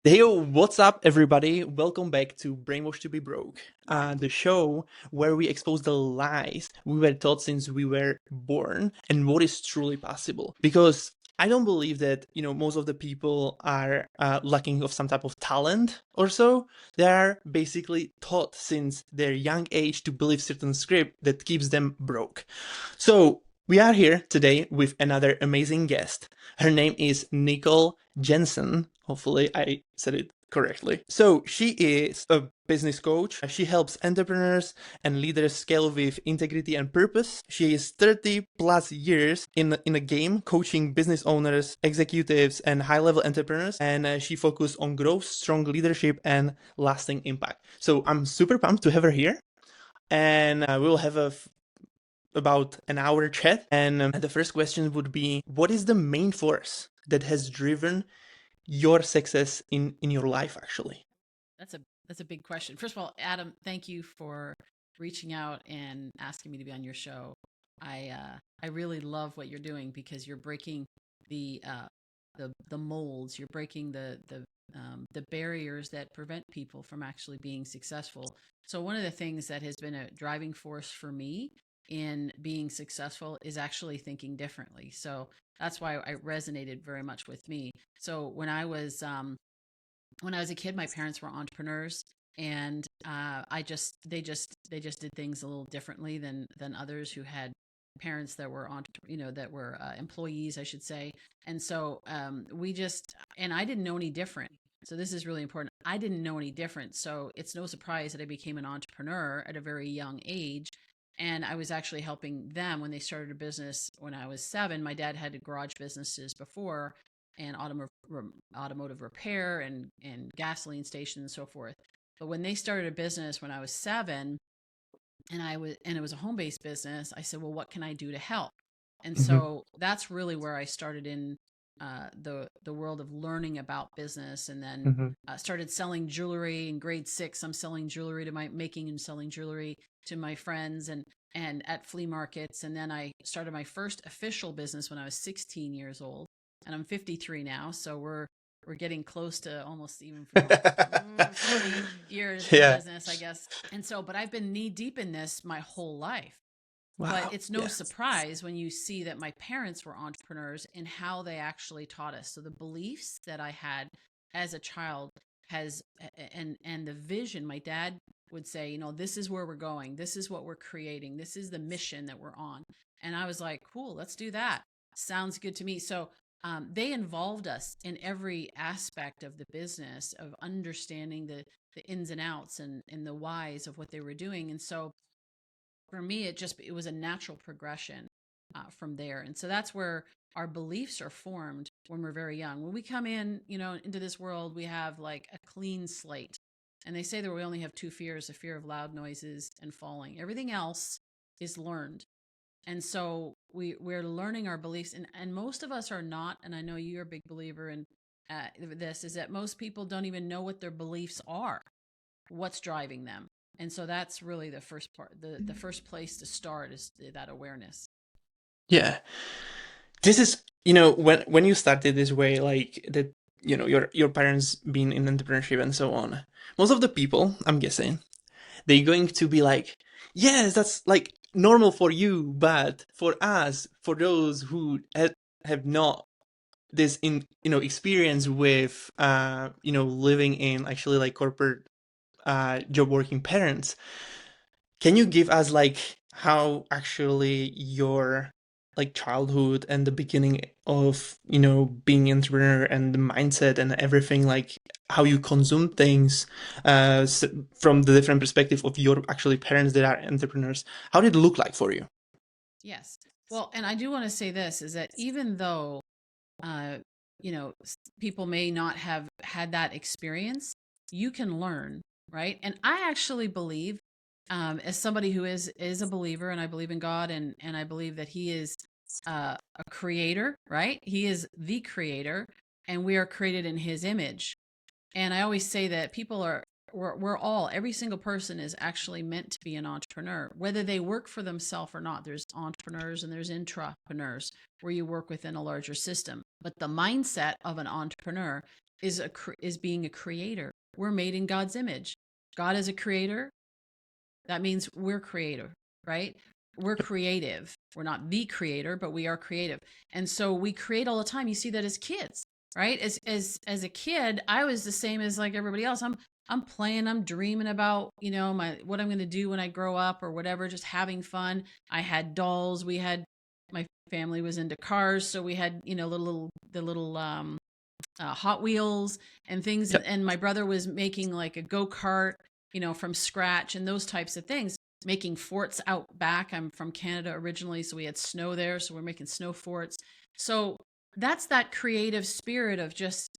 Hey, what's up, everybody? Welcome back to Brainwashed to be Broke, the show where we expose the lies we were taught since we were born and what is truly possible. Because I don't believe that, most of the people are lacking of some type of talent or so. They are basically taught since their young age to believe certain script that keeps them broke. So we are here today with another amazing guest. Her name is Nicole Jansen. Hopefully, I said it correctly. So she is a business coach. She helps entrepreneurs and leaders scale with integrity and purpose. She is 30 plus years in a game coaching business owners, executives, and high level entrepreneurs. And she focuses on growth, strong leadership, and lasting impact. So I'm super pumped to have her here. And we'll have about an hour chat. And the first question would be, what is the main force that has driven your success in your life, actually? That's a that's a big question. First of all, Adam, thank you for reaching out and asking me to be on your show. I really love what you're doing because you're breaking the the molds. You're breaking the barriers that prevent people from actually being successful. So one of the things that has been a driving force for me in being successful is actually thinking differently. So that's why it resonated very much with me. So when I was a kid, my parents were entrepreneurs, and they just did things a little differently than others who had parents that were employees, I should say. And so we just and I didn't know any different. So this is really important. I didn't know any different. So it's no surprise that I became an entrepreneur at a very young age. And I was actually helping them when they started a business when I was 7. My dad had garage businesses before, and automotive repair and gasoline stations and so forth. But when they started a business when I was 7, and it was a home based business, I said, well, what can I do to help? And Mm-hmm. so that's really where I started in the world of learning about business, and then Mm-hmm. started selling jewelry in grade 6. I'm selling jewelry to my making and selling jewelry to my friends and at flea markets. And then I started my first official business when I was 16 years old, and I'm 53 now. So we're getting close to almost even from 40 years in Yeah. business, I guess. And so, but I've been knee deep in this my whole life. But Wow. it's no Yeah. surprise when you see that my parents were entrepreneurs and how they actually taught us. So the beliefs that I had as a child has and the vision, my dad would say, this is where we're going. This is what we're creating. This is the mission that we're on. And I was like, cool, let's do that. Sounds good to me. So they involved us in every aspect of the business, of understanding the ins and outs and the whys of what they were doing. And so for me, it was a natural progression from there. And so that's where our beliefs are formed when we're very young. When we come in, into this world, we have like a clean slate. And they say that we only have two fears: the fear of loud noises and falling. Everything else is learned. And so we're learning our beliefs, and most of us are not. And I know you're a big believer in this, is that most people don't even know what their beliefs are, what's driving them. And so that's really the first part. The first place to start is that awareness. Yeah. This is, when you started this way, like that, your parents being in entrepreneurship and so on. Most of the people, I'm guessing, they're going to be like, yes, that's like normal for you, but for us, for those who have not this experience with living in actually like corporate job working parents, can you give us like how actually your like childhood and the beginning of being an entrepreneur and the mindset and everything, like how you consume things from the different perspective of your actually parents that are entrepreneurs, how did it look like for you? Yes. Well, and I do want to say this, is that even though uh, people may not have had that experience, you can learn, right? And I actually believe, as somebody who is a believer, and I believe in God, and I believe that He is a creator, right? He is the creator, and we are created in His image. And I always say that we're all, every single person is actually meant to be an entrepreneur, whether they work for themselves or not. There's entrepreneurs and there's intrapreneurs, where you work within a larger system. But the mindset of an entrepreneur is being a creator. We're made in God's image. God is a creator. That means we're creator, right? We're creative. We're not the creator, but we are creative. And so we create all the time. You see that as kids, right? As a kid, I was the same as like everybody else. I'm playing, I'm dreaming about, what I'm going to do when I grow up or whatever, just having fun. I had dolls. My family was into cars, so we had, the little Hot Wheels and things. Yep. And my brother was making like a go-kart, from scratch and those types of things, making forts out back. I'm from Canada originally, so we had snow there. So we're making snow forts. So that's that creative spirit of just,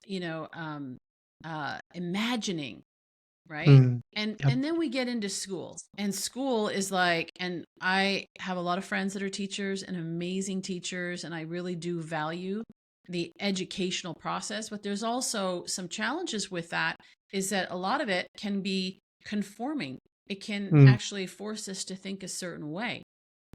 imagining, right? Mm. Yep. And then we get into school, and school is like, and I have a lot of friends that are teachers and amazing teachers, and I really do value the educational process, but there's also some challenges with that, is that a lot of it can be conforming. It can Mm. actually force us to think a certain way.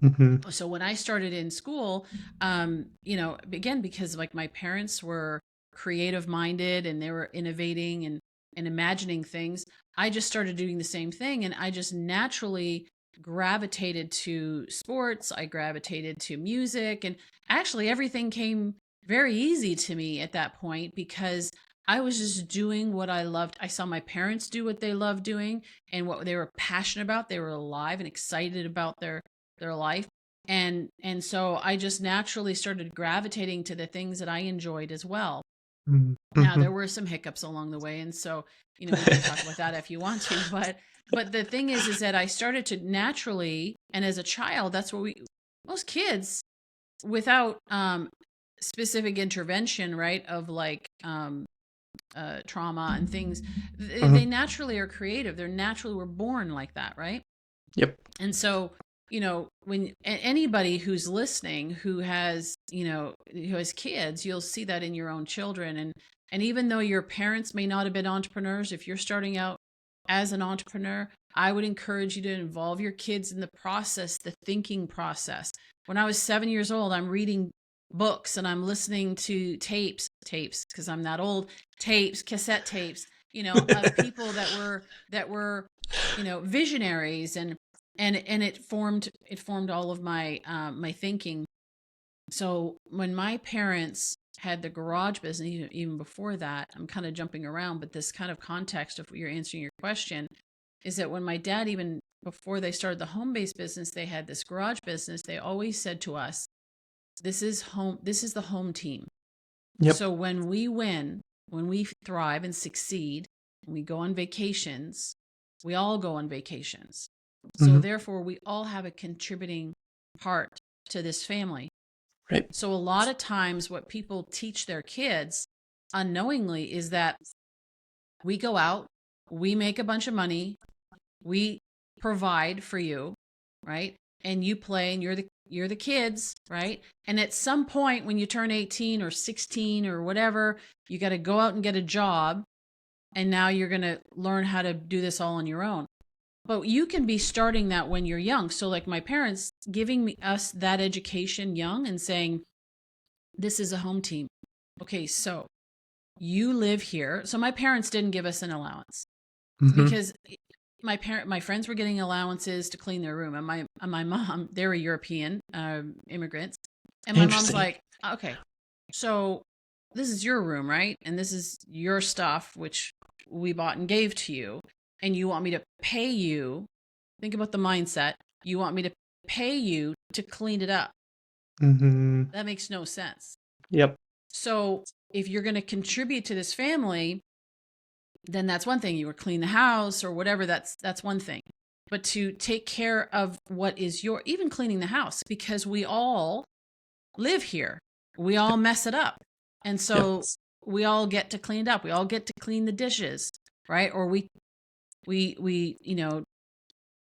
Mm-hmm. So when I started in school, again, because like my parents were creative minded and they were innovating and imagining things, I just started doing the same thing. And I just naturally gravitated to sports. I gravitated to music, and actually everything came very easy to me at that point because I was just doing what I loved. I saw my parents do what they loved doing and what they were passionate about. They were alive and excited about their life. And so I just naturally started gravitating to the things that I enjoyed as well. Now Mm-hmm. there were some hiccups along the way, and so we can talk about that if you want to. But the thing is that I started to naturally, and as a child, that's what most kids, without specific intervention, right, of like trauma and things, they Mm-hmm. naturally are creative. They're naturally were born like that, right? Yep. And so, when anybody who's listening who has, who has kids, you'll see that in your own children. And even though your parents may not have been entrepreneurs, if you're starting out as an entrepreneur, I would encourage you to involve your kids in the process, the thinking process. When I was 7 years old, I'm reading books and I'm listening to tapes, because I'm that old, cassette tapes, of people that were, visionaries, and it formed all of my my thinking. So when my parents had the garage business, even before that, I'm kind of jumping around, but this kind of context of you're answering your question is that when my dad, even before they started the home-based business, they had this garage business. They always said to us, this is the home team. Yep. So when we win, when we thrive and succeed, and we go on vacations, we all go on vacations. So Mm-hmm. therefore, we all have a contributing part to this family. Right. So a lot of times what people teach their kids unknowingly is that we go out, we make a bunch of money, we provide for you, right? And you play, and you're the kids, right? And at some point when you turn 18 or 16 or whatever, you got to go out and get a job, and now you're going to learn how to do this all on your own. But you can be starting that when you're young. So like my parents giving us that education young and saying, this is a home team. Okay, so you live here. So my parents didn't give us an allowance Mm-hmm. because my friends were getting allowances to clean their room, and my mom, they were European immigrants, and my mom's Interesting. like, okay, so this is your room, right? And this is your stuff, which we bought and gave to you, and you want me to pay you? Think about the mindset. You want me to pay you to clean it up? Mm-hmm. That makes no sense. Yep. So if you're going to contribute to this family, then that's one thing. You would clean the house or whatever. That's one thing. But to take care of what is even cleaning the house, because we all live here, we all mess it up, and Yep. so we all get to clean it up. We all get to clean the dishes, right? Or we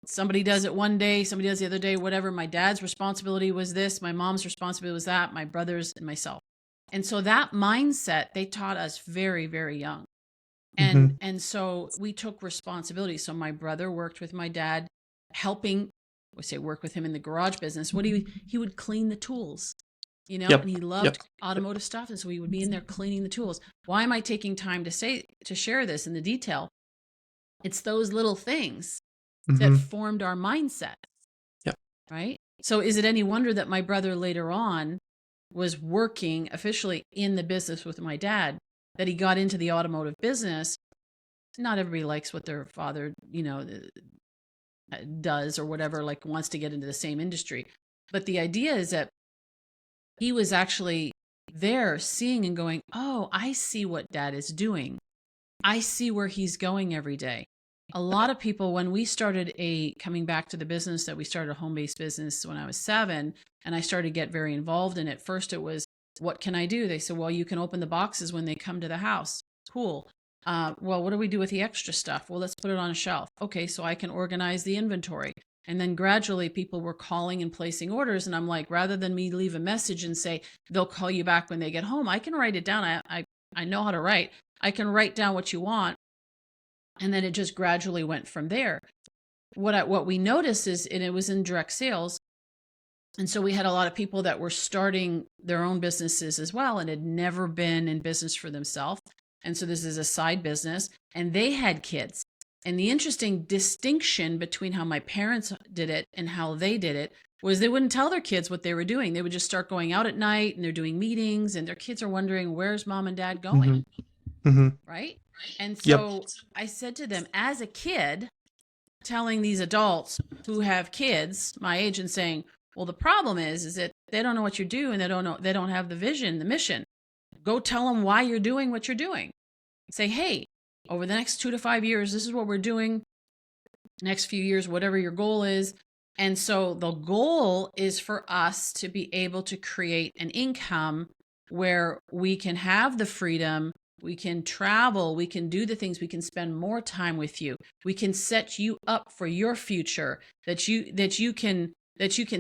somebody does it one day, somebody does the other day, whatever. My dad's responsibility was this, my mom's responsibility was that, my brothers and myself. And so that mindset they taught us very, very young. Mm-hmm. And so we took responsibility. So my brother worked with my dad, helping, we say work with him in the garage business. He would clean the tools. and Yep. he loved Yep. automotive stuff. And so he would be in there cleaning the tools. Why am I taking time to share this in the detail? It's those little things that Mm-hmm. formed our mindset, Yep. right? So is it any wonder that my brother later on was working officially in the business with my dad, that he got into the automotive business? Not everybody likes what their father, does or whatever, like wants to get into the same industry. But the idea is that he was actually there seeing and going, oh, I see what dad is doing. I see where he's going every day. A lot of people, when we started coming back to the business, that we started a home-based business when I was 7, and I started to get very involved in it. First, it was, what can I do? They said, well, you can open the boxes when they come to the house. Cool. Well, what do we do with the extra stuff? Well, let's put it on a shelf. Okay, so I can organize the inventory. And then gradually people were calling and placing orders. And I'm like, rather than me leave a message and say, they'll call you back when they get home, I can write it down. I know how to write. I can write down what you want. And then it just gradually went from there. What we noticed is, and it was in direct sales, and so we had a lot of people that were starting their own businesses as well and had never been in business for themselves. And so this is a side business, and they had kids. And the interesting distinction between how my parents did it and how they did it was they wouldn't tell their kids what they were doing. They would just start going out at night, and they're doing meetings, and their kids are wondering, where's mom and dad going? Mm-hmm. Mm-hmm. Right? And Yep. so I said to them, as a kid, telling these adults who have kids my age and saying, well, the problem is that they don't know what you do, and they don't have the vision, the mission. Go tell them why you're doing what you're doing. Say, hey, over the next 2 to 5 years, this is what we're doing. Next few years, whatever your goal is. And so the goal is for us to be able to create an income where we can have the freedom, we can travel, we can do the things, we can spend more time with you. We can set you up for your future, that you can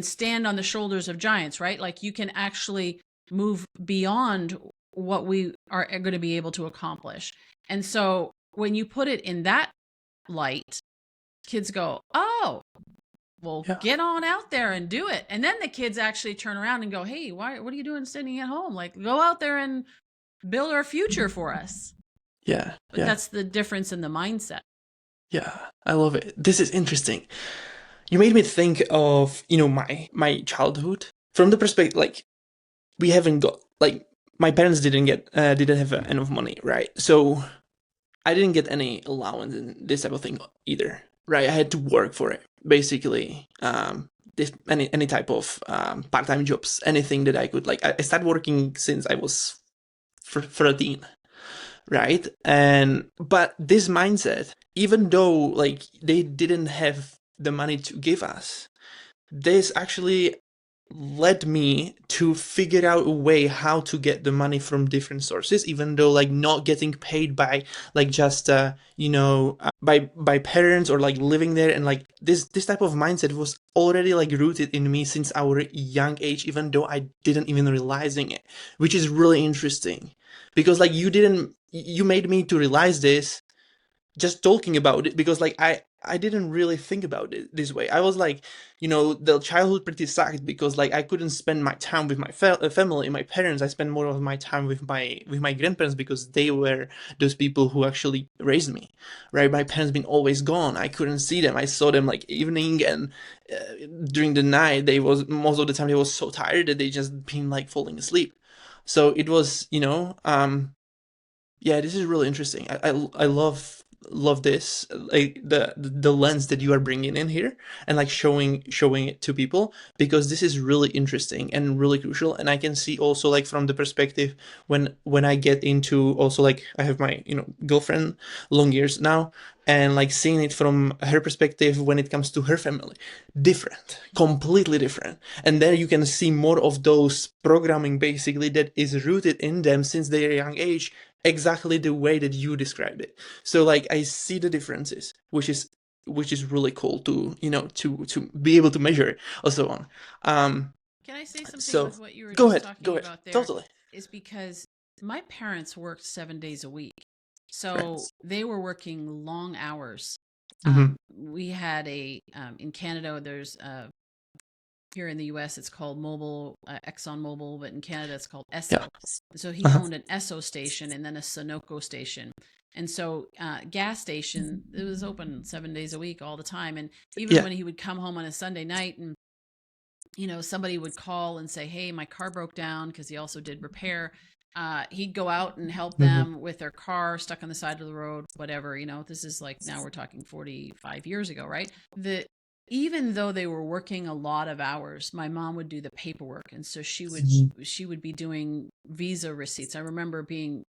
stand on the shoulders of giants, right? Like you can actually move beyond what we are going to be able to accomplish. And so when you put it in that light, kids go, oh, well, Yeah. get on out there and do it. And then the kids actually turn around and go, hey, what are you doing sitting at home? Like, go out there and build our future for us. Yeah. But Yeah. that's the difference in the mindset. Yeah. I love it. This is interesting. You made me think of, my childhood from the perspective, like, we haven't got, like, my parents didn't have enough money, right? So I didn't get any allowance in this type of thing either, right? I had to work for it, basically. Any type of part-time jobs, anything that I could, like, I started working since I was 13, right? But this mindset, even though like they didn't have the money to give us, this actually led me to figure out a way how to get the money from different sources, even though like not getting paid by like just by parents or like living there. And like this type of mindset was already like rooted in me since our young age, even though I didn't even realizing it, which is really interesting because like you made me to realize this just talking about it, because like I didn't really think about it this way. I was like, the childhood pretty sucked because like I couldn't spend my time with my family, my parents. I spent more of my time with my grandparents because they were those people who actually raised me, right? My parents been always gone. I couldn't see them. I saw them like evening and during the night. They was most of the time they was so tired that they just been like falling asleep. So it was, yeah, this is really interesting. I love this, like the lens that you are bringing in here, and like showing it to people, because this is really interesting and really crucial. And I can see also like from the perspective when I get into also like I have my girlfriend long years now, and like seeing it from her perspective when it comes to her family, different, completely different. And there you can see more of those programming basically that is rooted in them since their young age, exactly the way that you described it. So like I see the differences, which is really cool to to be able to measure or so on. Can I say something So with what you were go just ahead, talking about there? totally. Is because my parents worked 7 days a week. So Right. they were working long hours. Mm-hmm. We had in Canada, there's here in the US, it's called Exxon Mobil, but in Canada, it's called Yeah. Esso. So he Uh-huh. owned an Esso station and then a Sunoco station. And so gas station, it was open 7 days a week all the time. And even Yeah. when he would come home on a Sunday night and somebody would call and say, hey, my car broke down, because he also did repair. He'd go out and help Mm-hmm. them with their car stuck on the side of the road, whatever. This is like, now we're talking 45 years ago, right? Even though they were working a lot of hours, my mom would do the paperwork. And so she would be doing visa receipts. I remember being,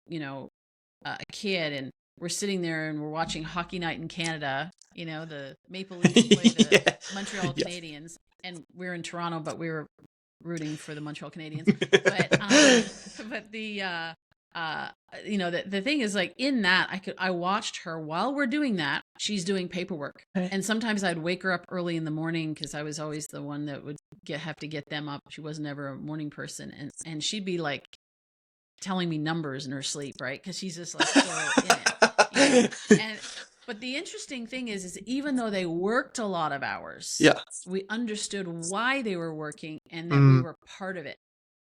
a kid, and we're sitting there and we're watching Hockey Night in Canada. The Maple Leafs play the Yeah. Montreal Yeah. Canadiens, and we're in Toronto, but we were rooting for the Montreal Canadiens. But but the thing is, like, in that, I watched her while we're doing that. She's doing paperwork, and sometimes I'd wake her up early in the morning, because I was always the one that would have to get them up. She was never a morning person, and she'd be like telling me numbers in her sleep, right? Because she's just like so in it. But the interesting thing is even though they worked a lot of hours, Yeah. we understood why they were working, and that we Mm. were part of it,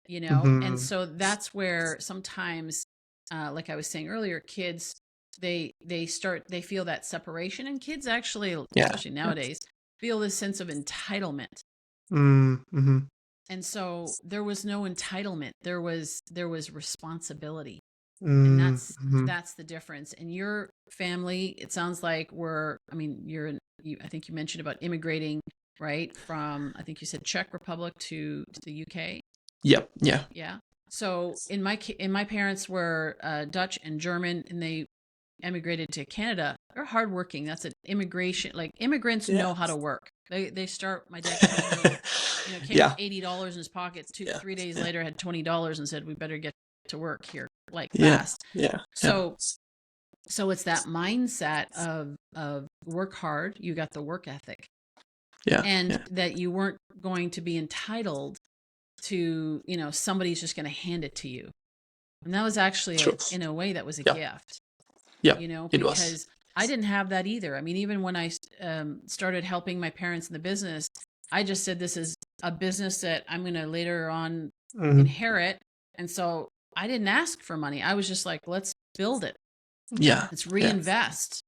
Mm-hmm. And so that's where sometimes, like I was saying earlier, kids, they feel that separation, and kids actually, Yeah. especially nowadays, feel this sense of entitlement. Mm-hmm. And so there was no entitlement. There was responsibility. And Mm-hmm. that's the difference. In your family, it sounds like I think you mentioned about immigrating, right? From, I think you said, Czech Republic to the UK. Yep. Yeah. Yeah. So in my parents were Dutch and German, and they emigrated to Canada. They're hardworking. That's an immigration. Like, immigrants Yeah. know how to work. They start. My dad came over with, came Yeah. with $80 in his pocket. Yeah. 3 days later, had $20 and said, "We better get to work here, like, Yeah. fast." Yeah. So it's that mindset of work hard. You got the work ethic, Yeah. and Yeah. that you weren't going to be entitled to, somebody's just going to hand it to you. And that was actually, True. in a way, that was a Yeah. gift. Yeah. It was. Because I didn't have that either. I mean, even when I started helping my parents in the business, I just said, this is a business that I'm going to later on Mm-hmm. inherit. And so I didn't ask for money. I was just like, let's build it. Yeah. Let's reinvest,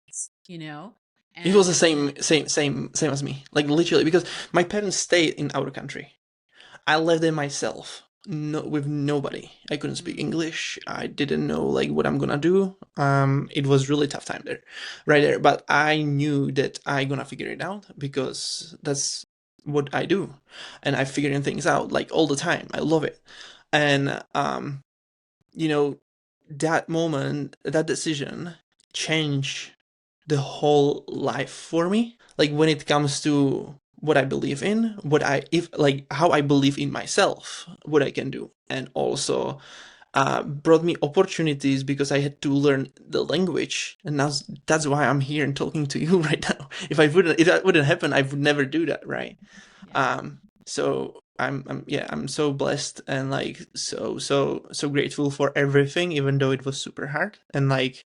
It was the And same as me. Like, literally, because my parents stayed in our country. I lived there myself, with nobody. I couldn't speak English. I didn't know, like, what I'm gonna do. It was really tough time there, right there. But I knew that I gonna figure it out, because that's what I do, and I figuring things out, like, all the time. I love it, and you know, that moment, that decision, changed the whole life for me. Like, when it comes to what I believe in, how I believe in myself, what I can do, and also brought me opportunities, because I had to learn the language, and that's why I'm here and talking to you right now. If that wouldn't happen, I would never do that, right? yeah. So I'm so blessed, and, like, so grateful for everything, even though it was super hard, and, like,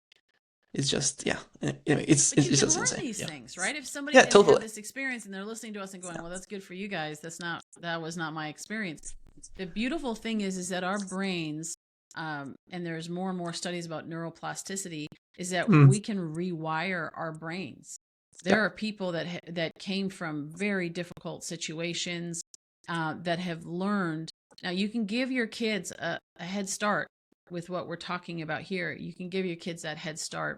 it's just, yeah, it's But you can just learn insane. these Yeah. things, right? If somebody Yeah, didn't have totally. this experience and they're listening to us and going, well, that's good for you guys. That was not my experience. The beautiful thing is that our brains, and there's more and more studies about neuroplasticity, is that we can rewire our brains. There Yeah. are people that came from very difficult situations, that have learned. Now, you can give your kids a head start with what we're talking about here. You can give your kids that head start.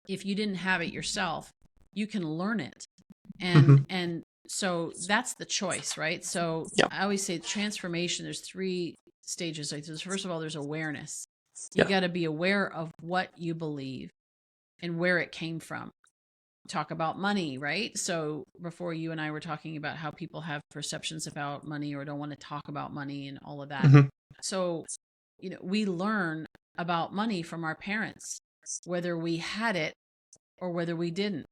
If you didn't have it yourself, you can learn it. And so that's the choice, right? So Yeah. I always say transformation, there's 3 stages. Like, first of all, there's awareness. You Yeah. got to be aware of what you believe and where it came from. Talk about money, right? So before, you and I were talking about how people have perceptions about money, or don't want to talk about money, and all of that. So, we learn about money from our parents, whether we had it or whether we didn't.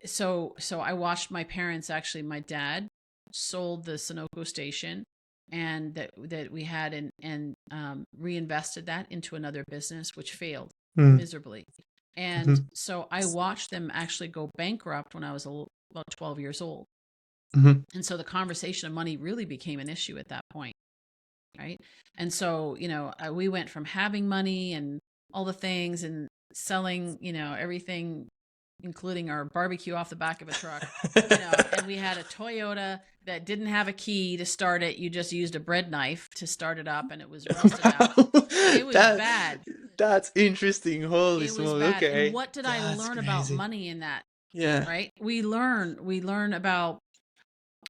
So I watched my parents, actually, my dad sold the Sunoco station, and that we had, and reinvested that into another business, which failed miserably. And so I watched them actually go bankrupt when I was about 12 years old. Mhm. And so the conversation of money really became an issue at that point, right? And so, we went from having money and all the things and selling, everything, including our barbecue off the back of a truck, and we had a Toyota that didn't have a key to start it. You just used a bread knife to start it up, and it was rusted out. It was That bad. that's interesting. Holy It was smokes. bad. And Okay. what did I That's learn about crazy. money in that? Yeah. Right? We learn about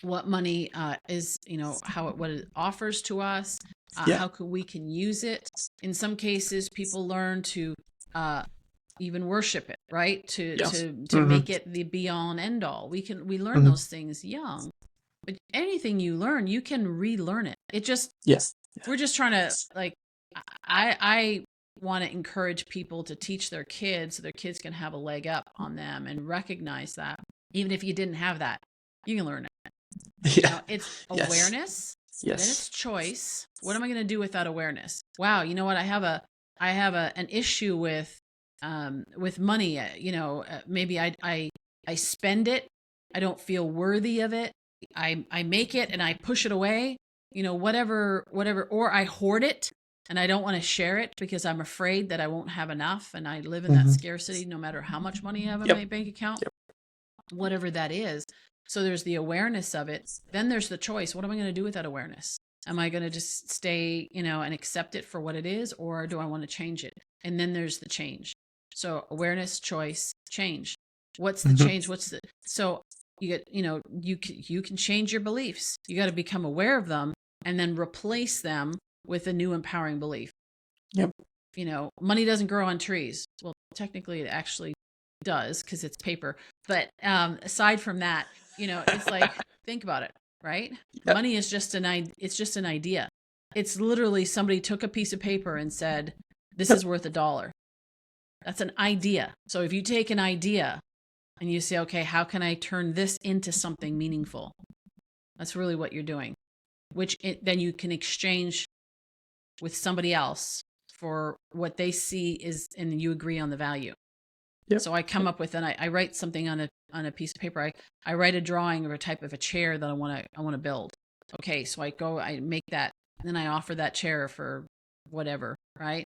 what money is, how what it offers to us, Yeah. how we can use it. In some cases, people learn to even worship it, right? To Yes. to make it the be all and end all. We learn those things young, but anything you learn, you can relearn it. It just Yes. we're just trying to, like, I want to encourage people to teach their kids so their kids can have a leg up on them and recognize that even if you didn't have that, you can learn it. Yeah. It's Yes. awareness, then Yes. it's choice. What am I going to do with that awareness? Wow, you know what? I have an issue with money. Maybe I spend it. I don't feel worthy of it. I make it and I push it away. Whatever, or I hoard it and I don't want to share it because I'm afraid that I won't have enough, and I live in that scarcity no matter how much money I have in Yep. my bank account. Yep. Whatever that is. So there's the awareness of it. Then there's the choice. What am I going to do with that awareness? Am I going to just stay, and accept it for what it is, or do I want to change it? And then there's the change. So awareness, choice, change. What's the change? So you get, you can change your beliefs. You got to become aware of them and then replace them with a new empowering belief. Yep. Money doesn't grow on trees. Well, technically it actually does because it's paper. But aside from that, it's like, think about it, right? Yep. Money is it's just an idea. It's literally somebody took a piece of paper and said, this is worth $1. That's an idea. So if you take an idea and you say, okay, how can I turn this into something meaningful? That's really what you're doing, then you can exchange with somebody else for what they see is, and you agree on the value. Yep. So I come up with, and I write something on a piece of paper. I write a drawing of a type of a chair that I want to build. Okay, so I make that, and then I offer that chair for whatever, right?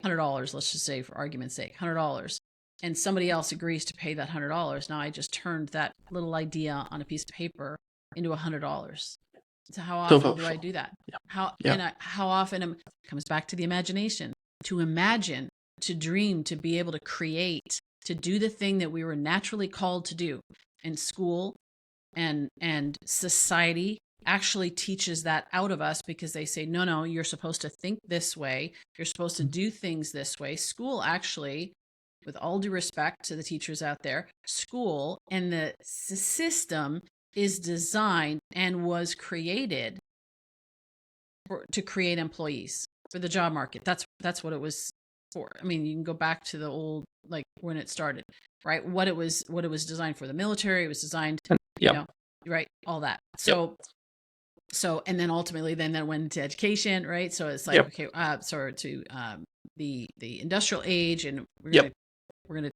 $100, let's just say, for argument's sake, $100. And somebody else agrees to pay that $100. Now I just turned that little idea on a piece of paper into $100. So how often do I do that? Yeah. How often it comes back to the imagination, to imagine, to dream, to be able to create, to do the thing that we were naturally called to do. And school and society actually teaches that out of us, because they say, no, you're supposed to think this way. You're supposed to do things this way. School actually, with all due respect to the teachers out there, school and the system is designed and was created to create employees for the job market. That's what it was for. I mean, you can go back to the old, like, when it started, right? What it was designed for. The military, it was designed, right? All that. So, and then ultimately, then that went into education, right? So it's like, okay, to the industrial age, and we're gonna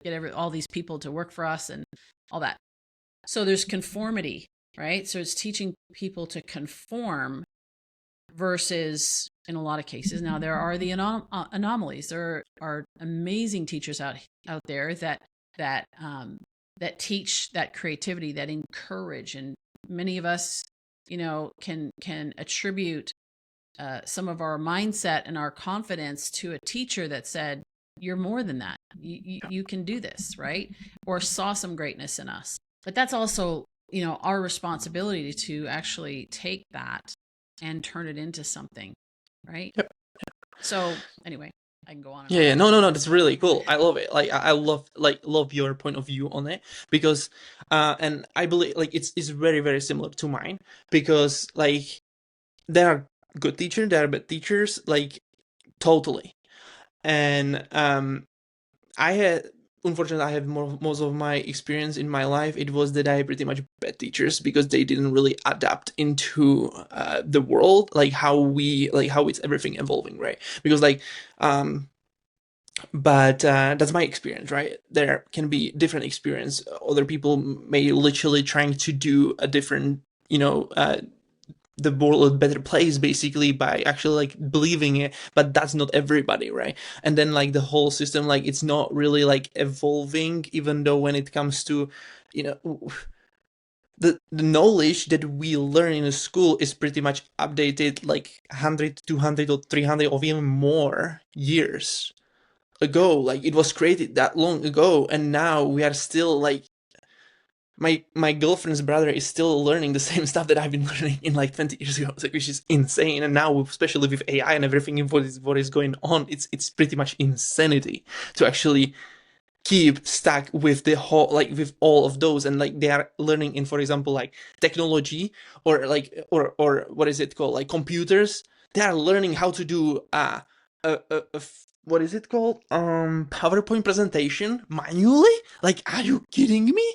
get all these people to work for us and all that. So there's conformity, right? So it's teaching people to conform versus, in a lot of cases, now there are the anomalies. There are amazing teachers out there that teach that creativity, that encourage, and many of us, can attribute some of our mindset and our confidence to a teacher that said, you're more than that. You can do this, right? Or saw some greatness in us. But that's also, our responsibility to actually take that and turn it into something, right? Yep. So anyway, I can go on. Yeah, no, that's really cool. I love it. Like, I love your point of view on it, because, and I believe, like, it's very, very similar to mine, because, like, there are good teachers, there are bad teachers, like, totally. And unfortunately, I have most of my experience in my life. It was that I pretty much bad teachers, because they didn't really adapt into the world, like how it's everything evolving, right? Because, like, But that's my experience, right? There can be different experience. Other people may literally trying to do a different, the world a better place basically by actually like believing it, but that's not everybody, right? And then like the whole system, like it's not really like evolving, even though when it comes to, you know, the knowledge that we learn in a school is pretty much updated like 100, 200 or 300 or even more years Yeah. ago. Like it was created that long ago, and now we are still like my girlfriend's brother is still learning the same stuff that I've been learning in like 20 years ago, which is insane. And now, especially with AI and everything, what is going on, it's pretty much insanity to actually keep stuck with the whole, like with all of those. And like they are learning in, for example, like technology, or like or what is it called, like computers. They are learning how to do what is it called, PowerPoint presentation manually. Like, are you kidding me?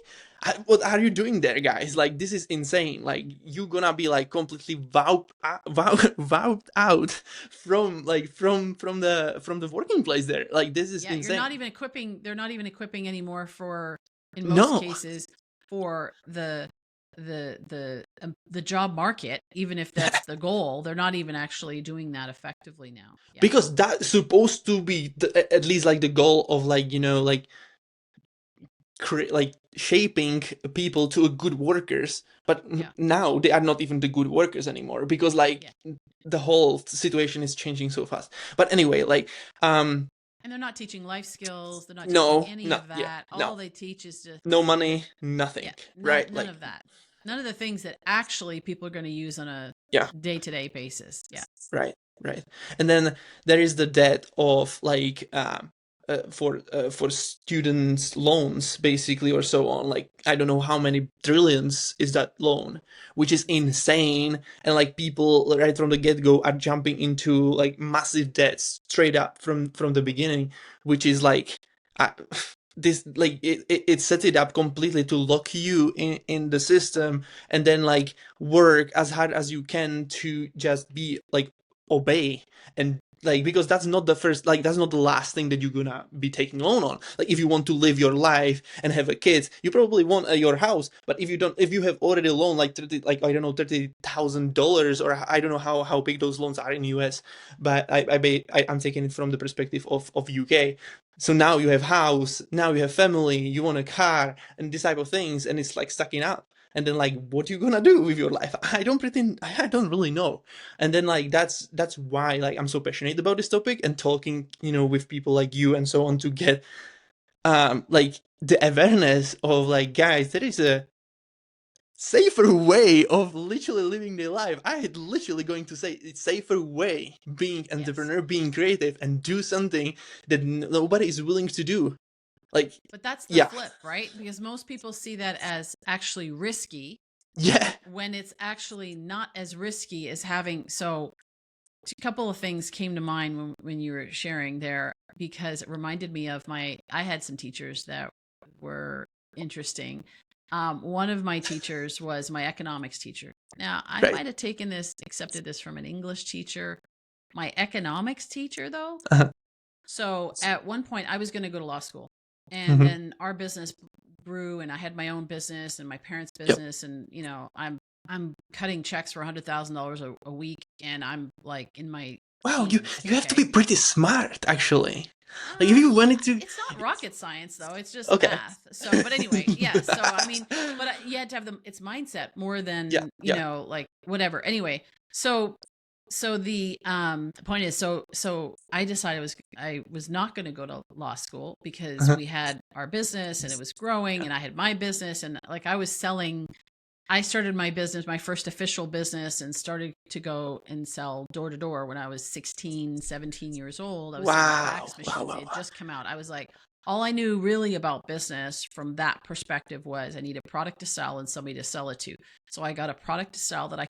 What are you doing there, guys? Like, this is insane. Like, you're gonna be like completely vowed out from like from the working place there. Like, this is Yeah, you're not insane. even equipping. They're not even equipping anymore for, in most No, cases, for the job market. Even if that's the goal, they're not even actually doing that effectively now. Yeah, because that's supposed to be at least like the goal of, like, like like shaping people to a good workers. But yeah, now they are not even the good workers anymore, because like yeah. the whole situation is changing so fast. But anyway, like, And they're not teaching life skills. They're not teaching no, any no, of yeah, that. no, All they teach is just, no money, yeah, nothing, none right? none Like, of that. None of the things that actually people are going to use on a yeah, day-to-day basis. Yeah. right, right. And then there is the debt of like, for students loans basically, or so on. Like, I don't know how many trillions is that loan, which is Insane. insane. And like people right from the get-go are jumping into like massive debts straight up from the beginning, which is like, uh, this, like it sets it up completely to lock you in the system, and then like work as hard as you can to just be like obey. And like, because that's not the first, like that's not the last thing that you're gonna be taking loan on. Like, if you want to live your life and have a kid, you probably want your house. But if you don't, if you have already loaned like 30, like I don't know, $30,000, or I don't know how big those loans are in US. But I'm taking it from the perspective of UK. So now you have house, now you have family, you want a car, and this type of things, and it's like stacking up. And then like, what you gonna do with your life? I don't really know. And then like, that's why like I'm so passionate about this topic, and talking, with people like you and so on, to get like the awareness of like, guys, there is a safer way of literally living their life. I had literally going to say it's safer way being Yes. entrepreneur, being creative, and do something that nobody is willing to do. Like, But that's the yeah, flip, right? Because most people see that as actually risky yeah, when it's actually not as risky as having. So, a couple of things came to mind when you were sharing there, because it reminded me of I had some teachers that were interesting. One of my teachers was my economics teacher. Now, I right. might have accepted this from an English teacher. My economics teacher, though, Uh-huh. so at one point, I was going to go to law school, and Mm-hmm. then our business grew, and I had my own business and my parents' Yep. business, and I'm cutting checks for $100,000 a week, and I'm like in my Wow, you teens. you have to Okay, be pretty smart, actually. Like, if you wanted to. it's not rocket science though; it's just Okay. math. So, but anyway, yeah. So I mean, but you had to have its mindset more Yeah, than yeah. like whatever. Anyway, so the point is, so I decided I was not going to go to law school, because Uh-huh. we had our business and it was growing, Yeah. and I had my business, and like I started my business, my first official business, and started to go and sell door to door when I was 16, 17 years old. I was selling Wow. fax Wow, machines. They wow, had wow. just come out. I was like, all I knew really about business from that perspective was I need a product to sell and somebody to sell it to. So I got a product to sell, that I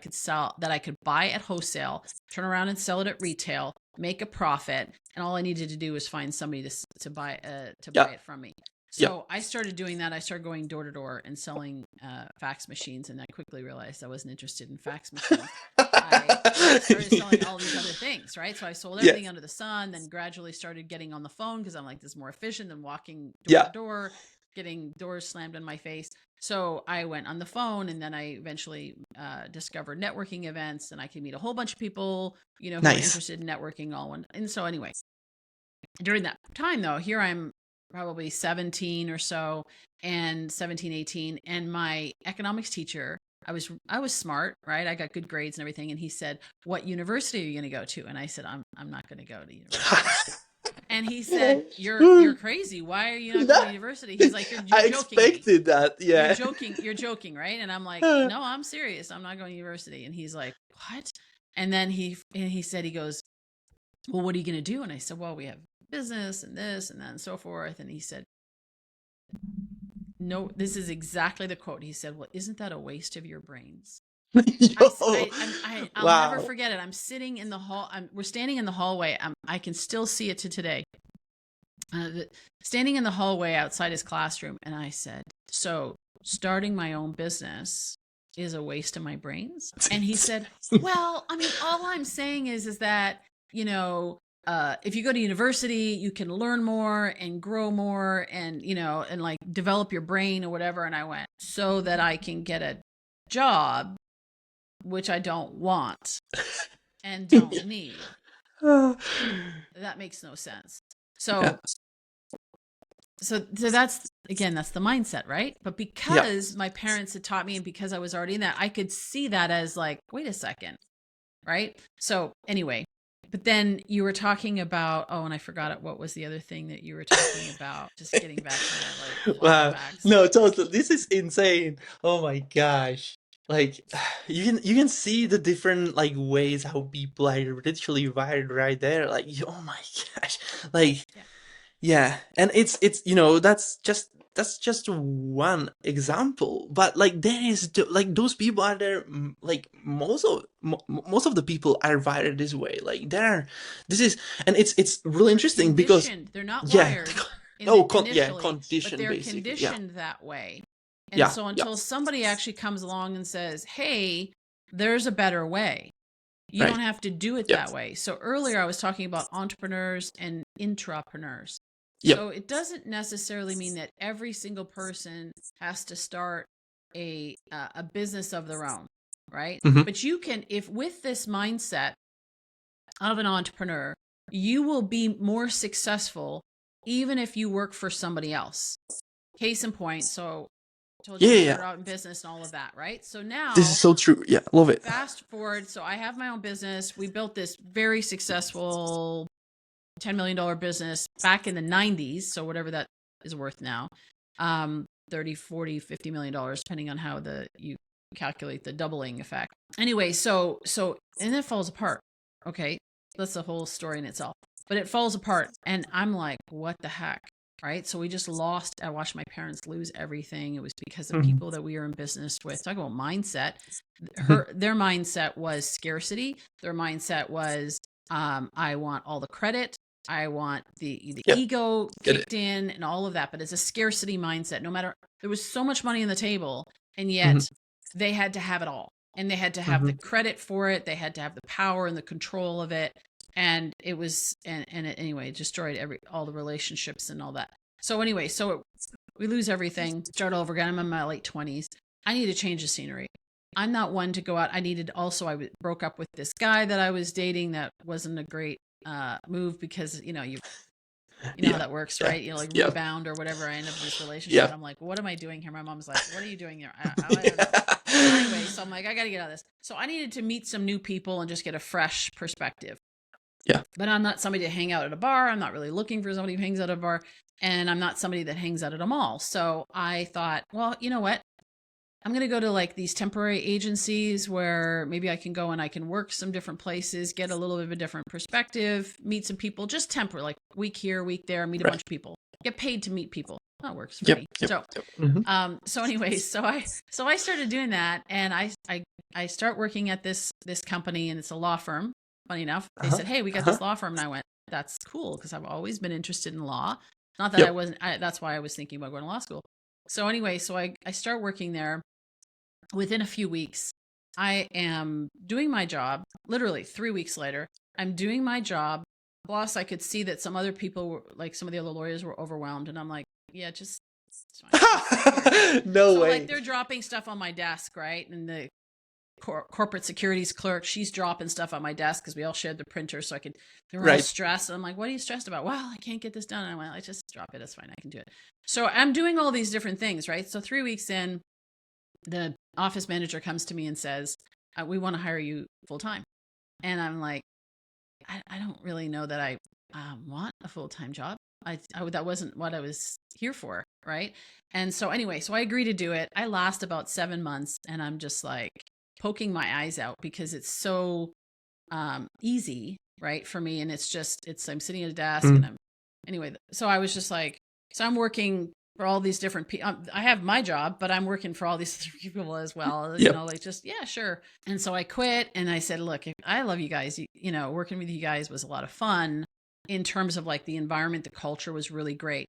could buy at wholesale, turn around and sell it at retail, make a profit, and all I needed to do was find somebody to buy Yeah. it from me. So I started doing that. I started going door to door and selling fax machines, and I quickly realized I wasn't interested in fax machines. I started selling all these other things, right? So I sold everything under the sun, then gradually started getting on the phone because I'm like, this is more efficient than walking door to door, getting doors slammed in my face. So I went on the phone, and then I eventually discovered networking events, and I could meet a whole bunch of people, who are interested in networking all one. And so anyway, during that time though, here I'm probably 17 or so, and 17, 18, and my economics teacher, I was smart, right? I got good grades and everything, and he said, "What university are you going to go to?" And I said, "I'm not going to go to university." And he said, "You're crazy. Why are you not going to university?" He's like, "You're I joking." expected that. Yeah. You're joking, right? And I'm like, "No, I'm serious. I'm not going to university." And he's like, "What?" And then he said, he goes, "Well, what are you going to do?" And I said, "Well, we have business and this and that and so forth." And he said, "No, this is exactly the quote." He said, "Well, isn't that a waste of your brains?" I'll never forget it. I'm sitting in the hall. We're standing in the hallway. I can still see it to today. Standing in the hallway outside his classroom. And I said, "So starting my own business is a waste of my brains?" And he said, "Well, I mean, all I'm saying is that, if you go to university, you can learn more and grow more and, and like develop your brain or whatever." And I went, "So that I can get a job, which I don't want and don't need." That makes no sense. So that's the mindset, right? But because my parents had taught me, and because I was already in that, I could see that as like, wait a second, right? So anyway, but then you were talking about, and I forgot it. What was the other thing that you were talking about? Just getting back to that, wow. No, totally. This is insane. Oh my gosh. Like you can see the different like ways how people are literally wired right there. Like, oh my gosh. Like yeah. And it's that's just one example, but like there is like those people are there, like most of the people are wired this way. Like this is, and it's really interesting because they're not wired initially, conditioned, but they're basically. conditioned that way. And so until somebody actually comes along and says, "Hey, there's a better way. You don't have to do it that way." So earlier I was talking about entrepreneurs and intrapreneurs. So it doesn't necessarily mean that every single person has to start a business of their own, right? But you can, if with this mindset of an entrepreneur, you will be more successful even if you work for somebody else. Case in point, so I told you I started out in business and all of that, right? So now this is so true. Yeah, love it. Fast forward, so I have my own business. We built this very successful $10 million business back in the 90s, so whatever that is worth now. 30, 40, $50 million, depending on how you calculate the doubling effect. Anyway, so and it falls apart. Okay, that's the whole story in itself. But it falls apart, and I'm like, what the heck? Right? So we just lost. I watched my parents lose everything. It was because of people that we were in business with. Talk about mindset. Their mindset was scarcity. Their mindset was, I want all the credit. I want the ego kicked in and all of that. But it's a scarcity mindset. No matter, there was so much money on the table, and yet they had to have it all. And they had to have the credit for it. They had to have the power and the control of it. And it was, and it, anyway, it destroyed all the relationships and all that. So anyway, we lose everything, start over again. I'm in my late 20s. I need to change the scenery. I'm not one to go out. I broke up with this guy that I was dating. That wasn't a great move because, you know how that works, right? Rebound or whatever. I end up in this relationship. And I'm like, what am I doing here? My mom's like, what are you doing here? I don't know. So anyway, so I'm like, I got to get out of this. So I needed to meet some new people and just get a fresh perspective. Yeah. But I'm not somebody to hang out at a bar. I'm not really looking for somebody who hangs out at a bar. And I'm not somebody that hangs out at a mall. So I thought, well, you know what? I'm going to go to like these temporary agencies where maybe I can go and I can work some different places, get a little bit of a different perspective, meet some people, just temporary, like week here, week there, meet a bunch of people, get paid to meet people. That works for me. So anyways, so I started doing that, and I start working at this company, and it's a law firm. Funny enough, they said, "Hey, we got this law firm," and I went, "That's cool," because I've always been interested in law. Not that I wasn't, that's why I was thinking about going to law school. So anyway, so I start working there. Within a few weeks, I am doing my job. Literally 3 weeks later, I'm doing my job. Plus, I could see that some other people were, like some of the other lawyers were overwhelmed. And I'm like, yeah, just, it's fine. No so way. like they're dropping stuff on my desk, right? And the corporate securities clerk, she's dropping stuff on my desk because we all shared the printer, so they were all stressed. And I'm like, what are you stressed about? Well, I can't get this done. And I went, I just drop it. It's fine. I can do it. So I'm doing all these different things, right? So 3 weeks in, the office manager comes to me and says, we want to hire you full time. And I'm like, I don't really know that I want a full-time job. That wasn't what I was here for, right? And so anyway, so I agree to do it. I last about 7 months, and I'm just like poking my eyes out because it's so easy, right, for me. And I'm sitting at a desk, and anyway. So I was just like, so I'm working for all these different people. I have my job, but I'm working for all these people as well. You know, like just, yeah, sure. And so I quit, and I said, look, I love you guys. You know, working with you guys was a lot of fun in terms of like the environment, the culture was really great.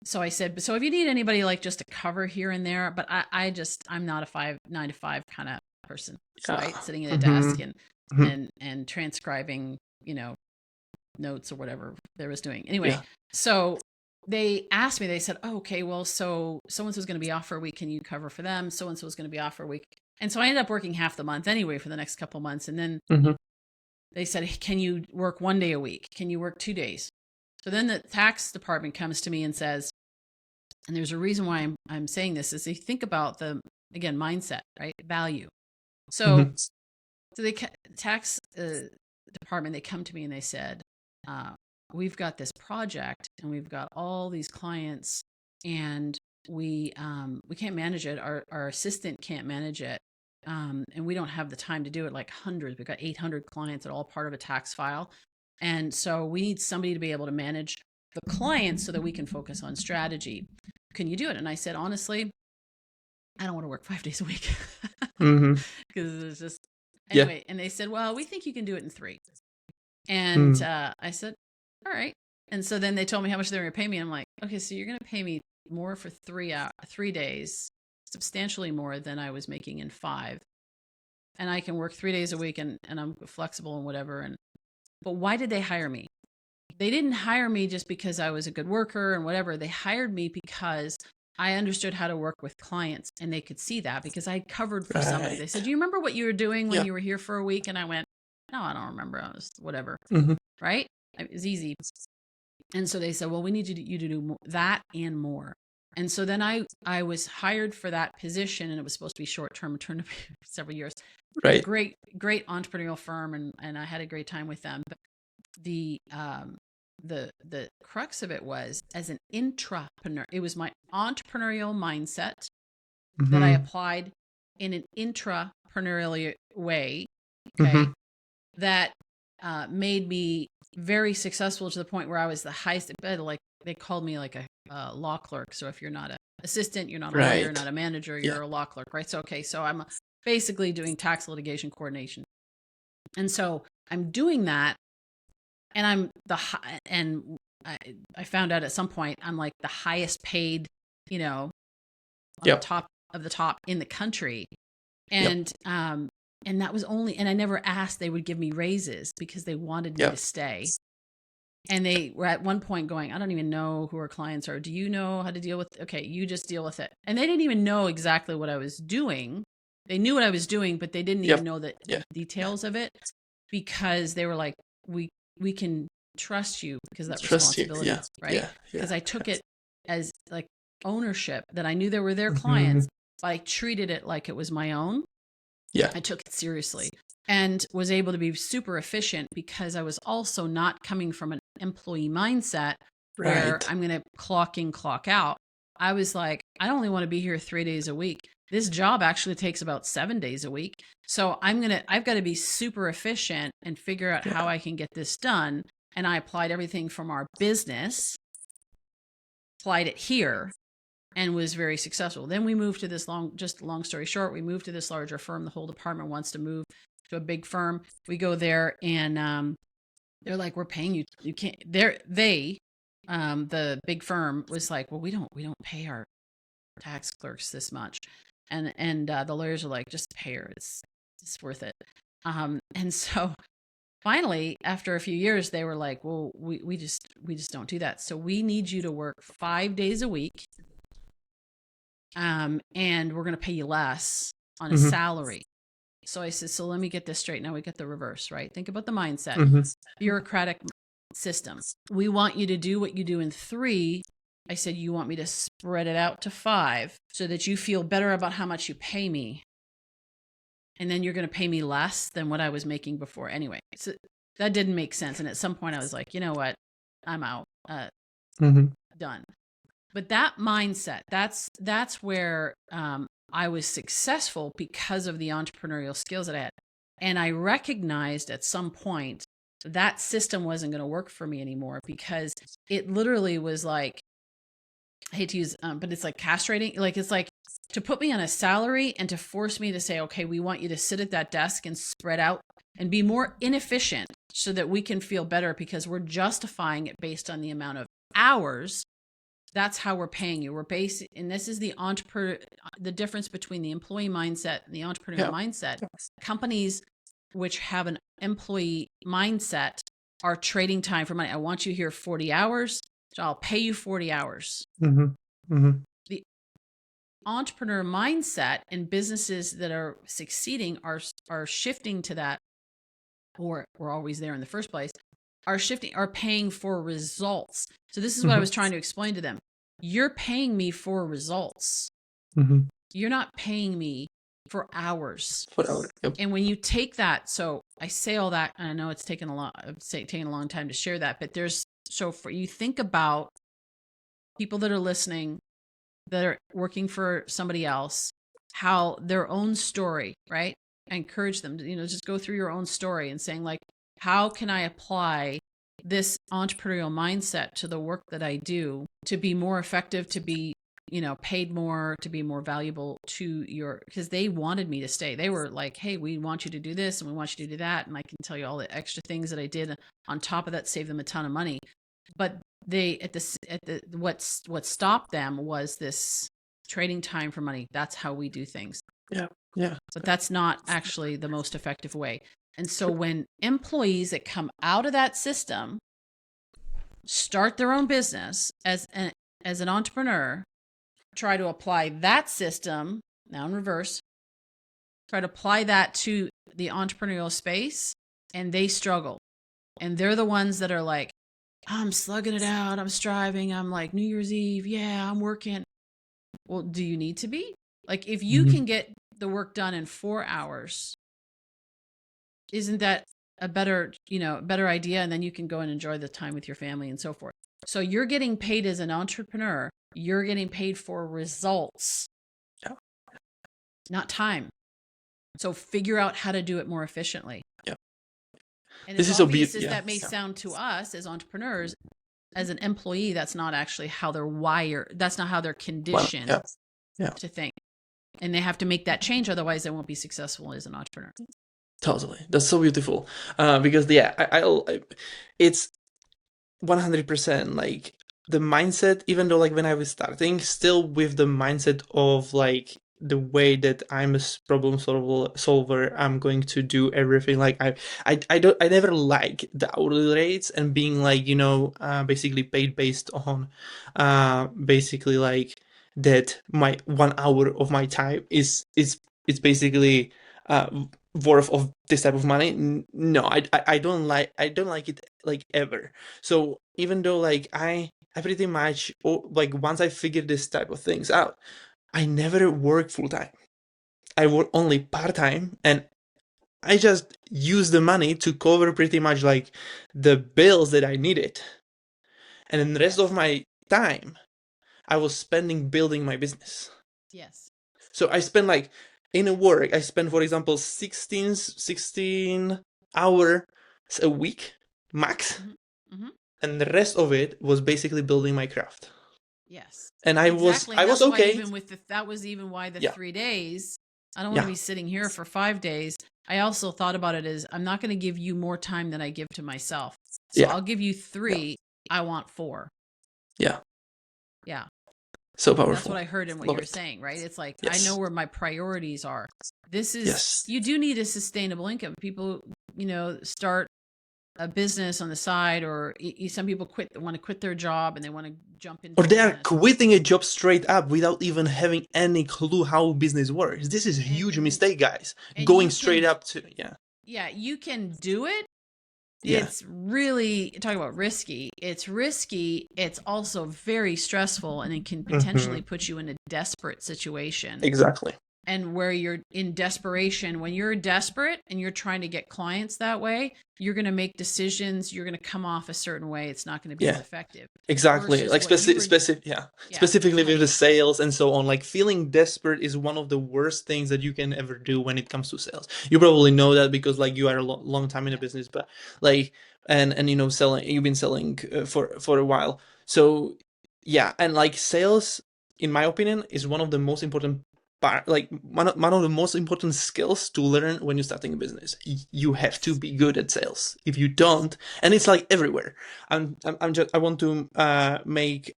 So I said, so if you need anybody like just to cover here and there, but I'm not a 9 to 5 kind of person, right? Sitting at a desk and transcribing, you know, notes or whatever they was doing. Anyway, so they asked me, they said, oh, okay, well, so so-and-so's going to be off for a week. Can you cover for them? So-and-so's going to be off for a week. And so I ended up working half the month anyway for the next couple months. And then they said, hey, can you work 1 day a week? Can you work 2 days? So then the tax department comes to me and says, and there's a reason why I'm saying this, is they think about the, again, mindset, right? Value. So, so the tax department, they come to me and they said, we've got this project and we've got all these clients and we can't manage it. Our assistant can't manage it. And we don't have the time to do it, like hundreds. We've got 800 clients that are all part of a tax file. And so we need somebody to be able to manage the clients so that we can focus on strategy. Can you do it? And I said, honestly, I don't want to work 5 days a week because it's just, anyway. And they said, well, we think you can do it in 3. And I said, all right. And so then they told me how much they were going to pay me. I'm like, okay, so you're going to pay me more for 3 days, substantially more than I was making in 5. And I can work 3 days a week and I'm flexible and whatever. But why did they hire me? They didn't hire me just because I was a good worker and whatever. They hired me because I understood how to work with clients, and they could see that because I covered for somebody. They said, do you remember what you were doing when you were here for a week? And I went, no, I don't remember. I was whatever. Right? It was easy. And so they said, well, we need you to do that and more. And so then I was hired for that position, and it was supposed to be short-term, it turned to be several years. Right. Great entrepreneurial firm, and I had a great time with them. But the crux of it was, as an intrapreneur, it was my entrepreneurial mindset that I applied in an intrapreneurial way, okay, that made me very successful to the point where I was the highest, like they called me like a law clerk. So if you're not an assistant, you're not a lawyer, not a manager, you're a law clerk, right? So, okay, so I'm basically doing tax litigation coordination. And so I'm doing that, and I found out at some point I'm like the highest paid, you know, top of the top in the country. And and that was only, and I never asked they would give me raises because they wanted me to stay. And they were at one point going, I don't even know who our clients are. Do you know how to deal with, okay, you just deal with it. And they didn't even know exactly what I was doing. They knew what I was doing, but they didn't even know the details of it, because they were like, we can trust you because that responsibility, right? Because I took it as like ownership, that I knew they were their clients, but I treated it like it was my own. I took it seriously and was able to be super efficient because I was also not coming from an employee mindset where I'm going to clock in, clock out. I was like, I only want to be here 3 days a week. This job actually takes about 7 days a week. So I've got to be super efficient and figure out how I can get this done. And I applied everything from our business, applied it here, and was very successful. Then we moved to this long story short, we moved to this larger firm. The whole department wants to move to a big firm. We go there, and they're like, we're paying you. You can't, they the big firm was like, well, we don't pay our tax clerks this much. And the lawyers are like, just pay her. It's worth it. And so finally, after a few years, they were like, well, we just don't do that. So we need you to work 5 days a week. And we're going to pay you less on a salary. So I said, so let me get this straight. Now we get the reverse, right? Think about the mindset, bureaucratic system. We want you to do what you do in 3. I said, you want me to spread it out to 5 so that you feel better about how much you pay me. And then you're going to pay me less than what I was making before. Anyway, so that didn't make sense. And at some point I was like, you know what? I'm out. Done. But that mindset, that's where I was successful because of the entrepreneurial skills that I had. And I recognized at some point that system wasn't going to work for me anymore, because it literally was like, I hate to use, but it's like castrating. Like, it's like to put me on a salary and to force me to say, okay, we want you to sit at that desk and spread out and be more inefficient so that we can feel better, because we're justifying it based on the amount of hours. That's how we're paying you. We're basing, and this is the difference between the employee mindset and the entrepreneurial mindset. Companies which have an employee mindset are trading time for money. I want you here 40 hours, so I'll pay you 40 hours. The entrepreneur mindset and businesses that are succeeding are shifting to that, or we're always there in the first place, are paying for results. So this is what I was trying to explain to them. You're paying me for results. You're not paying me for hours. And when you take that, so I say all that, and I know it's taken a long time to share that, but for you think about people that are listening, that are working for somebody else, how their own story, right? I encourage them to, just go through your own story and saying, like, how can I apply this entrepreneurial mindset to the work that I do to be more effective, to be, paid more, to be more valuable because they wanted me to stay. They were like, hey, we want you to do this and we want you to do that. And I can tell you all the extra things that I did on top of that, save them a ton of money. But what stopped them was this trading time for money. That's how we do things. Yeah. But that's not actually the most effective way. And so when employees that come out of that system start their own business as an entrepreneur, try to apply that system, now in reverse, try to apply that to the entrepreneurial space, and they struggle. And they're the ones that are like, I'm slugging it out, I'm striving, I'm like New Year's Eve, yeah, I'm working. Well, do you need to be? Like, if you can get the work done in 4 hours, isn't that a better idea? And then you can go and enjoy the time with your family and so forth. So you're getting paid as an entrepreneur. You're getting paid for results, not time. So figure out how to do it more efficiently. And as obvious as that may sound to us as entrepreneurs, as an employee, that's not actually how they're wired. That's not how they're conditioned to think. And they have to make that change. Otherwise, they won't be successful as an entrepreneur. Totally. That's so beautiful. Because it's 100% like the mindset, even though like when I was starting, still with the mindset of like the way that I'm a problem solver, I'm going to do everything. Like I never like the hourly rates and being like, basically paid based on, basically like that my 1 hour of my time is basically, worth of this type of money. No, I don't like it like ever. So even though like I pretty much, like once I figured this type of things out, I never work full time. I work only part time, and I just use the money to cover pretty much like the bills that I needed, and then the rest of my time I was spending building my business. Yes. So I spend like in a work, I spend, for example, 16 hours a week max. And the rest of it was basically building my craft. Yes. And I was okay. That was even why the 3 days, I don't want to be sitting here for 5 days. I also thought about it as, I'm not going to give you more time than I give to myself. So I'll give you 3. I want 4. Yeah. Yeah. So And that's powerful. what I heard in what Love you're it. saying, right? It's like, I know Yes. where my priorities are. This is, Yes. you do need a sustainable income. People, start a business on the side, or some people want to quit their job and they want to jump into Or they are business. quitting a job straight up without even having any clue how business works. This is a huge And mistake, guys. and Going you straight can, up to, yeah. yeah, you can do it. Yeah. It's really, talk about risky. It's risky. It's also very stressful, and it can Hmm. potentially put you in a desperate situation. Exactly. And where you're in desperation, when you're desperate and you're trying to get clients that way, you're going to make decisions. You're going to come off a certain way. It's not going to be as Yeah. effective Exactly. versus Like what you were. yeah. Yeah. Specifically Go ahead. with the sales and so on. Like feeling desperate is one of the worst things that you can ever do when it comes to sales. You probably know that because like you are a long time in the Yeah. business, but like and selling. You've been selling for a while. So yeah, and like sales, in my opinion, is one of the most important part. Like one of the most important skills to learn when you're starting a business. You have to Yes. be good at sales. If you Yes. don't, and it's like everywhere. I'm just I want to make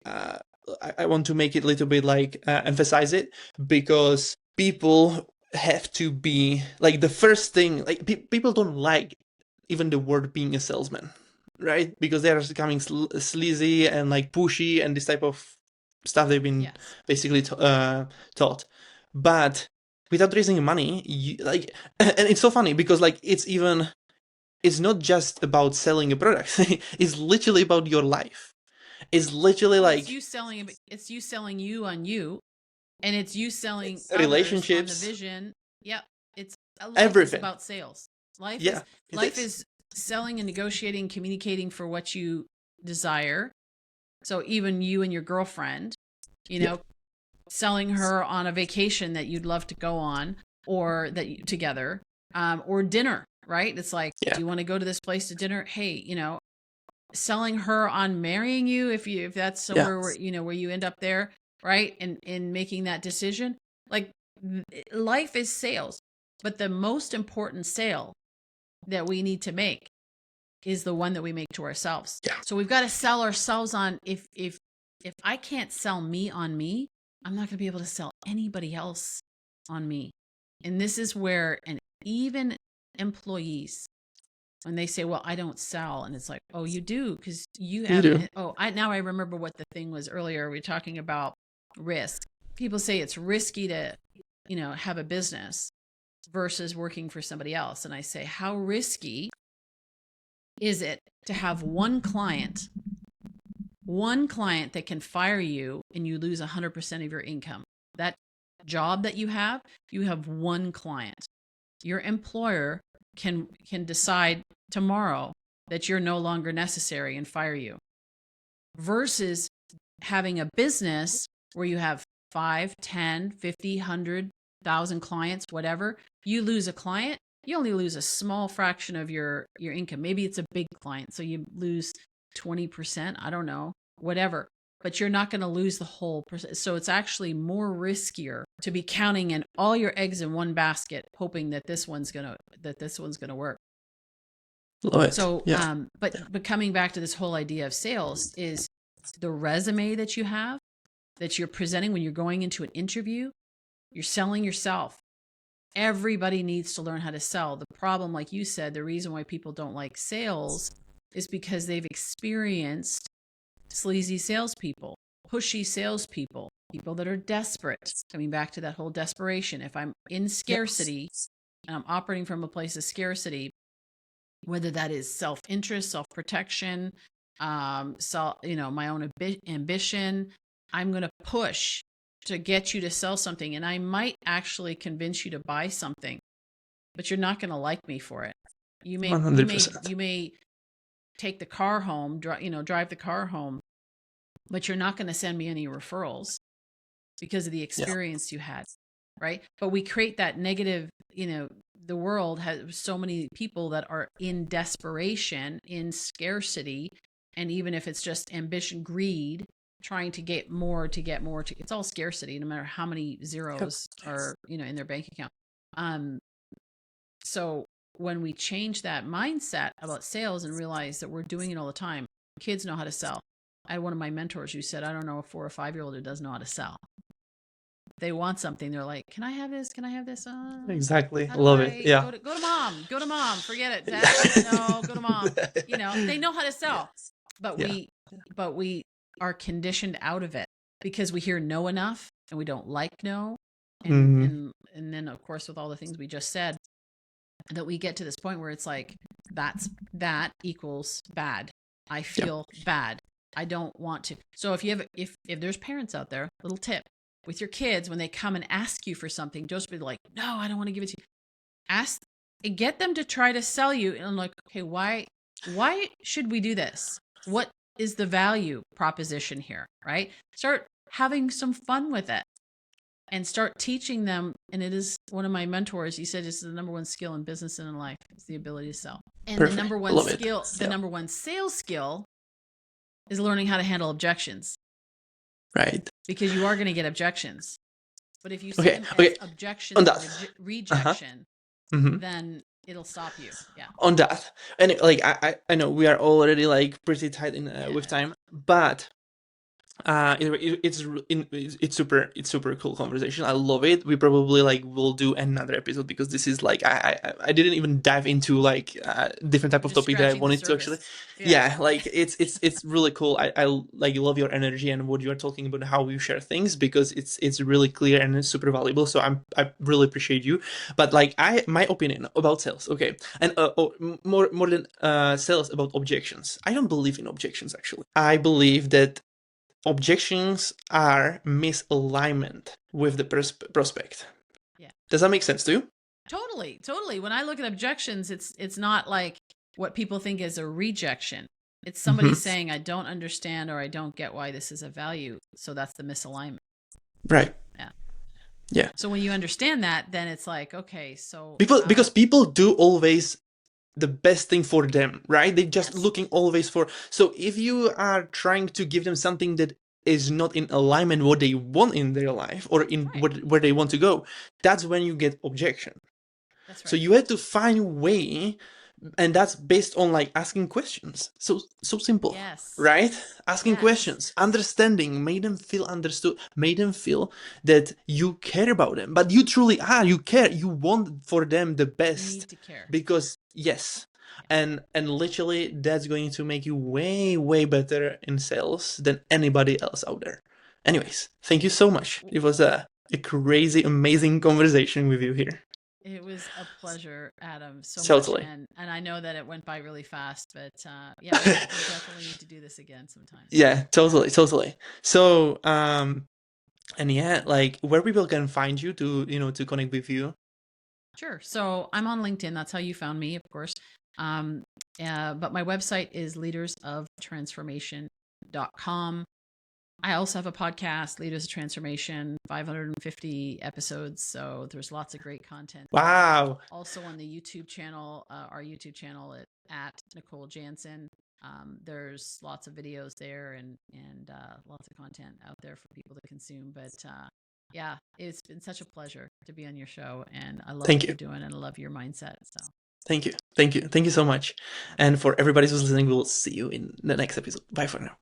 I want to make it a little bit like emphasize it because people have to be like the first thing like people don't like even the word being a salesman, right? Because they are becoming sleazy and like pushy and this type of stuff they've been Yes. basically taught. But without raising money, like, and it's so funny because like it's not just about selling a product. It's literally about your life. It's literally Well, it's like you selling. It's you selling you on you, and it's you selling others on the relationships, vision. Yep. It's life is everything. about sales. Life is Yeah, it life is. is selling and negotiating, communicating for what you desire. So even you and your girlfriend, you Yeah, know, selling her on a vacation that you'd love to go on, or that you together, or dinner, right? It's like, yeah, do you want to go to this place to dinner? Hey, selling her on marrying you, if that's yeah. somewhere where where you end up there, right? And in making that decision, like, life is sales, but the most important sale that we need to make is the one that we make to ourselves. Yeah. So we've got to sell ourselves on. If I can't sell me on me, I'm not going to be able to sell anybody else on me. And this is where, and even employees, when they say, well, I don't sell, and it's like, oh, you do, because you You have, do. oh, I remember what the thing was earlier. We were talking about risk. People say it's risky to, have a business versus working for somebody else. And I say, how risky is it to have one client that can fire you and you lose 100% of your income? That job that you have one client. Your employer can decide tomorrow that you're no longer necessary and fire you, versus having a business where you have 5, 10, 50, 100,000 clients, whatever. You lose a client, you only lose a small fraction of your income. Maybe it's a big client, so you lose 20%, I don't know, whatever. But you're not going to lose the whole percent. So it's actually more riskier to be counting in all your eggs in one basket, hoping that this one's gonna work. Love it. So, Yeah. but coming back to this whole idea of sales, is the resume that you have, that you're presenting when you're going into an interview, you're selling yourself. Everybody needs to learn how to sell. The problem, like you said, the reason why people don't like sales is because they've experienced sleazy salespeople, pushy salespeople, people that are desperate. Coming back to that whole desperation. If I'm in Yeah. scarcity and I'm operating from a place of scarcity, whether that is self-interest, self-protection, my own ambition, I'm going to push to get you to sell something, and I might actually convince you to buy something, but you're not going to like me for it. You may, you may, 100%. you may take the car home, drive the car home, but you're not going to send me any referrals because of the Yeah. experience you had, right? But we create that negative, the world has so many people that are in desperation, in scarcity, and even if it's just ambition, greed, trying to get more, it's all scarcity, no matter how many Yep. zeros are, in their bank account. So when we change that mindset about sales and realize that we're doing it all the time, kids know how to sell. I had one of my mentors who said, I don't know a 4 or 5-year-old who doesn't know how to sell. They want something. They're like, can I have this? Can I have this? Exactly. How do Love it. I Yeah. go to mom? Go to mom. Forget it. Dad, no, go to mom. They know how to sell, but we are conditioned out of it because we hear no enough and we don't like no. And then of course, with all the things we just said, that we get to this point where it's like, that equals bad. I feel bad. I don't want to. So if there's parents out there, little tip with your kids, when they come and ask you for something, just be like, no, I don't want to give it to you. Get them to try to sell you. And I'm like, okay, why should we do this? What is the value proposition here, right? Start having some fun with it and start teaching them. And it is one of my mentors, he said, it's the number one skill in business and in life. It's the ability to sell. And Perfect. the number one skill, the number one sales skill is learning how to handle objections. Right. Because you are going to get objections. But if you see them as objections or rejection, then it'll stop you. Yeah. On that. And like I know we are already like pretty tight in with time, but it's super cool conversation. I love it. We probably like will do another episode because this is like I didn't even dive into like different type of topic that I wanted to actually. Yeah, like it's really cool. I like love your energy and what you are talking about, how you share things, because it's really clear and it's super valuable. So I really appreciate you. But like my opinion about sales, okay, and more than sales, about objections. I don't believe in objections actually. I believe that objections are misalignment with the prospect. Yeah. Does that make sense to you? Totally. When I look at objections, it's not like what people think is a rejection. It's somebody saying, I don't understand or I don't get why this is a value. So that's the misalignment. Right. Yeah. So when you understand that, then it's like, okay, so because people do always the best thing for them, right? They just looking always for. So if you are trying to give them something that is not in alignment what they want in their life or in where they want to go, that's when you get objection. That's right. So you have to find a way, and that's based on like asking questions. So simple, right? Asking questions, understanding, make them feel understood, make them feel that you care about them, but you truly are. You care. You want for them the best. You need to care. Because and literally that's going to make you way better in sales than anybody else out there. Anyways, thank you so much. It was a crazy, amazing conversation with you here. It was a pleasure, Adam, so totally. much. And I know that it went by really fast, but we definitely need to do this again sometimes. Yeah, totally. So, and yeah, like where people can find you to connect with you. Sure. So I'm on LinkedIn. That's how you found me, of course. But my website is leadersoftransformation.com. I also have a podcast, Leaders of Transformation, 550 episodes. So there's lots of great content. Wow. Also on the YouTube channel, our YouTube channel at Nicole Jansen. There's lots of videos there and lots of content out there for people to consume. But yeah, it's been such a pleasure to be on your show, and I love what you're doing, and I love your mindset. So thank you so much. And for everybody who's listening, we'll see you in the next episode. Bye for now.